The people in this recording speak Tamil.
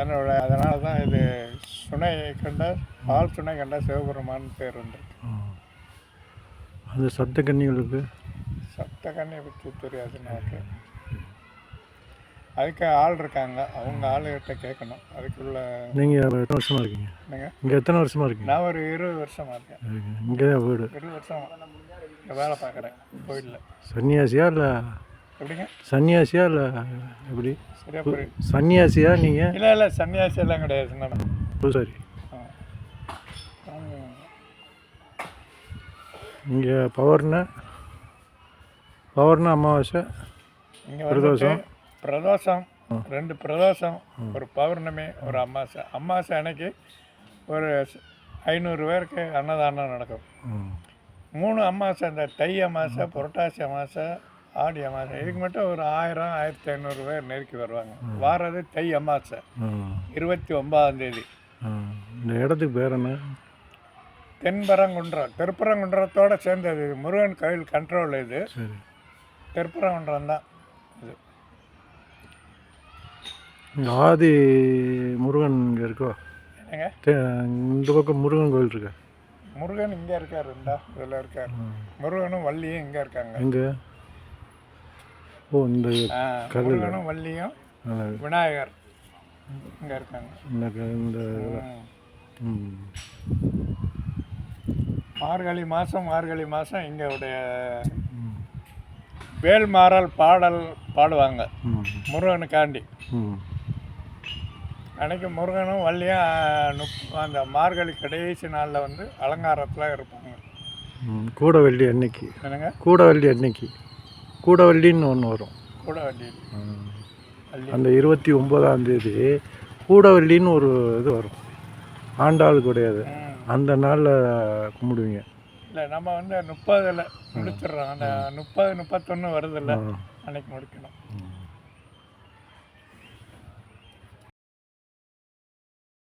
அதனால தான் இது சுனை கண்ட பால் சுனை கண்ட சிவபெருமான் பேர் வந்துருக்கு. அது சப்த கன்னிகளுக்கு சப்த கன்னியை பற்றி தெரியாது நமக்கு. அதுக்கு ஆள் இருக்காங்க, அவங்க ஆளுகிட்ட கேட்கணும். அதுக்குள்ள நீங்கள் எத்தனை வருஷமாக இருக்கீங்க? இங்கே எத்தனை வருஷமாக இருக்கீங்க? நான் ஒரு 20 வருஷமாக இருக்கேன். இங்கே தான் வீடு? 20 வருஷம் இங்கே வேலை பார்க்குறேன் கோயிலில். சன்னியாசியா இல்லை எப்படிங்க? சன்னியாசியா இல்லை எப்படி? சரியா புரியுது. சன்னியாசியா நீங்கள்? இல்லை சன்னியாசி எல்லாம் கிடையாது. சரி. இங்கே பவர்னா அமாவாசை, இங்கே பிரதோஷம், பிரதோஷம் 2 பிரதோஷம், ஒரு பௌர்ணமி, ஒரு அமாவாசை. அமாவாசை அன்னைக்கு ஒரு 500 பேருக்கு அன்னதானம் நடக்கும். 3 அமாவாசை, இந்த தை அமாவாசை, புரட்டாசி அமாவாசை, ஆடி அமாவாசை, இதுக்கு மட்டும் ஒரு 1000 1500 பேர் நெருக்கி வருவாங்க. வாரது தை அமாவாசை 29ஆம் தேதி. இந்த இடத்துக்கு பேர் என்ன? தென்பரங்குன்றம். திருப்பரங்குன்றத்தோடு சேர்ந்தது. முருகன் கோயில் கண்ட்ரோல் இது. திருப்பரங்குன்றம் தான் இது. இங்கே ஆதி முருகன் இங்கே இருக்கோ? என்னங்க? இந்த பக்கம் முருகன் கோயில் இருக்கா? முருகன் இங்கே இருக்கார், இதில் இருக்கார். முருகனும் வள்ளியும் இங்கே இருக்காங்க. எங்கே? ஓ, இந்த முருகனும் வள்ளியும் விநாயகர் இங்கே இருக்காங்க. இந்த மார்கழி மாதம் இங்கேவுடைய வேல்மாறல் பாடல் பாடுவாங்க முருகனுக்காண்டி. அன்றைக்கி முருகனும் வள்ளியும் அந்த மார்கழி கடைசி நாளில் வந்து அலங்காரத்தில் இருப்பாங்க. கூடவள்ளி அன்னைக்கு. என்னங்க? கூடவள்ளி அன்னைக்கு கூடவள்ளின்னு ஒன்று வரும். கூடவள்ளி அந்த 29ஆம் தேதி கூடவள்ளின்னு ஒரு இது வரும், ஆண்டாள் கூடையாது. அந்த நாளில் கும்பிடுவீங்க? இல்லை, நம்ம வந்து 30ல் முடிச்சிடுறோம். அந்த 30 31 வருதில்ல, அன்னைக்கு முடிக்கணும்.